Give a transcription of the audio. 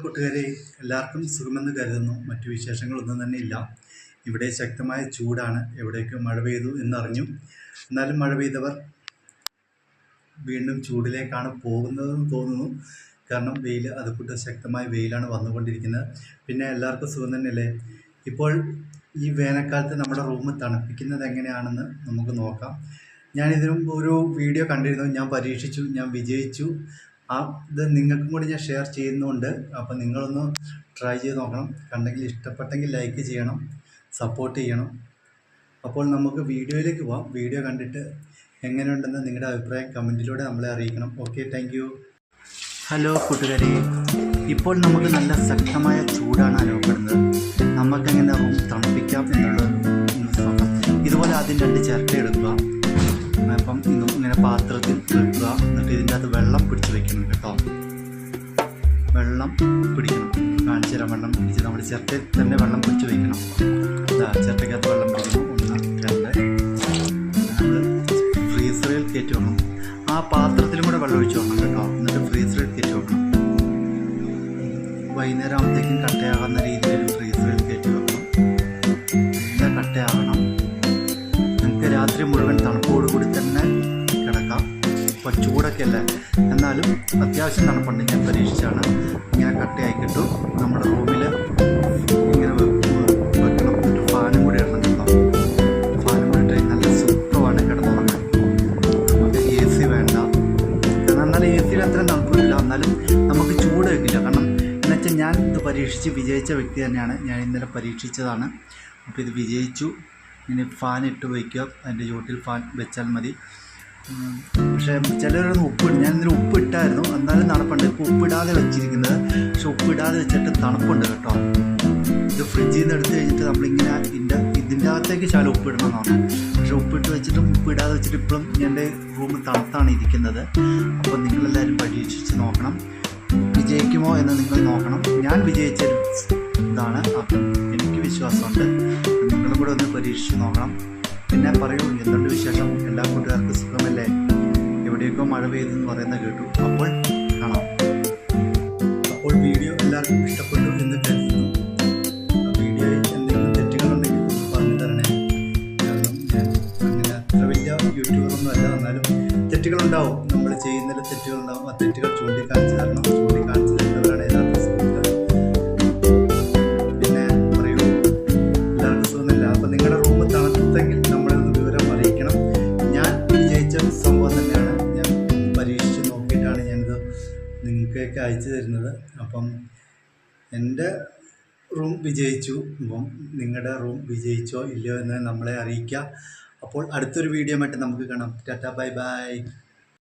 കൂട്ടുകാരെ, എല്ലാവർക്കും സുഖമെന്ന് കരുതുന്നു. മറ്റു വിശേഷങ്ങളൊന്നും തന്നെ ഇല്ല. ഇവിടെ ശക്തമായ ചൂടാണ്. എവിടേക്ക് മഴ പെയ്തു എന്നറിഞ്ഞു. എന്നാലും മഴ പെയ്തവർ വീണ്ടും ചൂടിലേക്കാണ് പോകുന്നതെന്ന് തോന്നുന്നു. കാരണം അതുകൂട്ട് ശക്തമായ വെയിലാണ് വന്നുകൊണ്ടിരിക്കുന്നത്. പിന്നെ എല്ലാവർക്കും സുഖം തന്നെയല്ലേ? ഇപ്പോൾ ഈ വേനൽക്കാലത്ത് നമ്മുടെ റൂം തണുപ്പിക്കുന്നത് എങ്ങനെയാണെന്ന് നമുക്ക് നോക്കാം. ഞാനിതിനു മുമ്പ് ഒരു വീഡിയോ കണ്ടിരുന്നു. ഞാൻ പരീക്ഷിച്ചു, ഞാൻ വിജയിച്ചു. ഇത് നിങ്ങൾക്കും കൂടി ഞാൻ ഷെയർ ചെയ്യുന്നുണ്ട്. അപ്പോൾ നിങ്ങളൊന്ന് ട്രൈ ചെയ്ത് നോക്കണം. കണ്ടെങ്കിൽ ഇഷ്ടപ്പെട്ടെങ്കിൽ ലൈക്ക് ചെയ്യണം, സപ്പോർട്ട് ചെയ്യണം. അപ്പോൾ നമുക്ക് വീഡിയോയിലേക്ക് പോവാം. വീഡിയോ കണ്ടിട്ട് എങ്ങനെയുണ്ടെന്ന് നിങ്ങളുടെ അഭിപ്രായം കമൻറ്റിലൂടെ നമ്മളെ അറിയിക്കണം. Okay, thank you. ഹലോ കൂട്ടുകാരെ, ഇപ്പോൾ നമുക്ക് നല്ല ശക്തമായ ചൂടാണ് അനുഭവപ്പെടുന്നത്. നമുക്കെങ്ങനെ റൂം തണുപ്പിക്കാം എന്നുള്ളത് നോക്കാം. ഇതുപോലെ ആദ്യം 2 ചിരട്ട എടുക്കുക. അപ്പം ഇങ്ങനെ പാത്രത്തിൽ വെക്കുക. എന്നിട്ട് ഇതിൻ്റെ അകത്ത് വെള്ളം പിടിച്ച് വെക്കണം കേട്ടോ. വെള്ളം പിടിക്കണം, കാണിച്ചു തരാം. വെള്ളം പിടിച്ച് നമ്മുടെ ചിരട്ടയിൽ തന്നെ വെള്ളം പിടിച്ച് വയ്ക്കണം. ചിരട്ടയ്ക്കകത്ത് വെള്ളം പിടിക്കണം. 1, 2. നമ്മൾ ഫ്രീസറിൽ കയറ്റി വെക്കണം. ആ പാത്രത്തിലും കൂടെ വെള്ളം ഒഴിച്ച് വെക്കണം കേട്ടോ. എന്നിട്ട് ഫ്രീസറിൽ കയറ്റി വെക്കണം. വൈകുന്നേരം ആകുമ്പോഴത്തേക്കും കട്ടയാകുന്ന രീതിയിൽ ഫ്രീസറിൽ കയറ്റി വെക്കണം. നല്ല കട്ടയാകണം. നമുക്ക് രാത്രി മുഴുവൻ തണുപ്പോടുകൂടി തന്നെ കിടക്കാം. ഇപ്പോൾ ചൂടൊക്കെ അല്ലേ, എന്നാലും അത്യാവശ്യം തണുപ്പുണ്ട്. ഞാൻ പരീക്ഷിച്ചാണ്. ഇങ്ങനെ കട്ടയായി കിട്ടും. നമ്മുടെ റൂമിൽ ഇങ്ങനെ വെക്കണം. എന്നിട്ട് ഫാനും കൂടി ഇടണം കേട്ടോ. ഫാനും കൂടി ഇട്ട് നല്ല സുഖമാണ് കിടന്നുറങ്ങാൻ. നമുക്ക് AC വേണ്ട. എന്നാൽ AC അത്രയും തണുപ്പില്ല, എന്നാലും നമുക്ക് ചൂട് വയ്ക്കില്ല. കാരണം എന്നുവെച്ചാൽ ഞാൻ ഇത് പരീക്ഷിച്ച് വിജയിച്ച വ്യക്തി തന്നെയാണ്. ഞാൻ ഇന്നലെ പരീക്ഷിച്ചതാണ്. അപ്പോൾ ഇത് വിജയിച്ചു. ഇനി ഫാൻ ഇട്ട് വയ്ക്കുക. അതിൻ്റെ ചുവട്ടിൽ ഫാൻ വെച്ചാൽ മതി. പക്ഷേ ചിലരൊന്നും ഉപ്പിടും. ഞാൻ ഇതിൽ ഉപ്പിട്ടായിരുന്നു, എന്നാലും തണുപ്പുണ്ട്. ഇപ്പോൾ ഉപ്പിടാതെ വെച്ചിരിക്കുന്നത്. പക്ഷെ ഉപ്പിടാതെ വെച്ചിട്ട് തണുപ്പുണ്ട് കേട്ടോ. ഇത് ഫ്രിഡ്ജിൽ നിന്ന് എടുത്ത് കഴിഞ്ഞിട്ട് നമ്മളിങ്ങനെ ഇതിൻ്റെ അകത്തേക്ക് ശാലം ഉപ്പിടണമെന്നാണ്. പക്ഷെ ഉപ്പിട്ട് വെച്ചിട്ടും ഉപ്പിടാതെ വെച്ചിട്ട് ഇപ്പോഴും എൻ്റെ റൂം തണുത്താണ് ഇരിക്കുന്നത്. അപ്പോൾ നിങ്ങളെല്ലാവരും പരീക്ഷിച്ച് നോക്കണം. വിജയിക്കുമോ എന്ന് നിങ്ങൾ നോക്കണം. ഞാൻ വിജയിച്ച ഇതാണ്. അപ്പം എനിക്ക് വിശ്വാസമുണ്ട്. നിങ്ങളും കൂടെ ഒന്ന് പരീക്ഷിച്ച് നോക്കണം. പിന്നെ പറയൂ, എന്തുണ്ട് വിശേഷം? എല്ലാ കൂട്ടുകാർക്കും സുഖമല്ലേ? എവിടെയൊക്കെ മഴ പെയ്തെന്ന് പറയുന്നത് കേട്ടു. അപ്പോൾ കാണാം. അപ്പോൾ വീഡിയോ എല്ലാവർക്കും ഇഷ്ടപ്പെട്ടു എന്ന് കരുതുന്നു. വീഡിയോയിൽ എന്തെങ്കിലും തെറ്റുകളുണ്ടെങ്കിൽ പറഞ്ഞു തരണേ. കാരണം ഞാൻ അങ്ങനെ അത്ര വലിയ യൂട്യൂബറൊന്നും അല്ല. എന്നാലും തെറ്റുകളുണ്ടാവും. നമ്മൾ ചെയ്യുന്നതിൽ തെറ്റുകളുണ്ടാവും. ആ തെറ്റുകൾ ചൂണ്ടിക്കാണിച്ച് തരണം. ചൂണ്ടിക്കാണിച്ച് തരുന്നവരാണ് യഥാർത്ഥ സുഹൃത്ത്. പിന്നെ പറയൂ, എല്ലാവർക്കും സുഖമില്ല. അപ്പം നിങ്ങളുടെ റൂം തണുത്തെങ്കിൽ നമ്മളെ ഒന്ന് വിവരം അറിയിക്കണം. ഞാൻ വിജയിച്ച സംഭവം തന്നെയാണ്. ഞാൻ പരീക്ഷിച്ച് നോക്കിയിട്ടാണ് ഞാനിത് നിങ്ങൾക്കൊക്കെ അയച്ചു തരുന്നത്. അപ്പം എൻ്റെ റൂം വിജയിച്ചു. അപ്പം നിങ്ങളുടെ റൂം വിജയിച്ചോ ഇല്ലയോ എന്ന് നമ്മളെ അറിയിക്കുക. അപ്പോൾ അടുത്തൊരു വീഡിയോ ആയിട്ട് നമുക്ക് കാണാം. Tata, bye bye.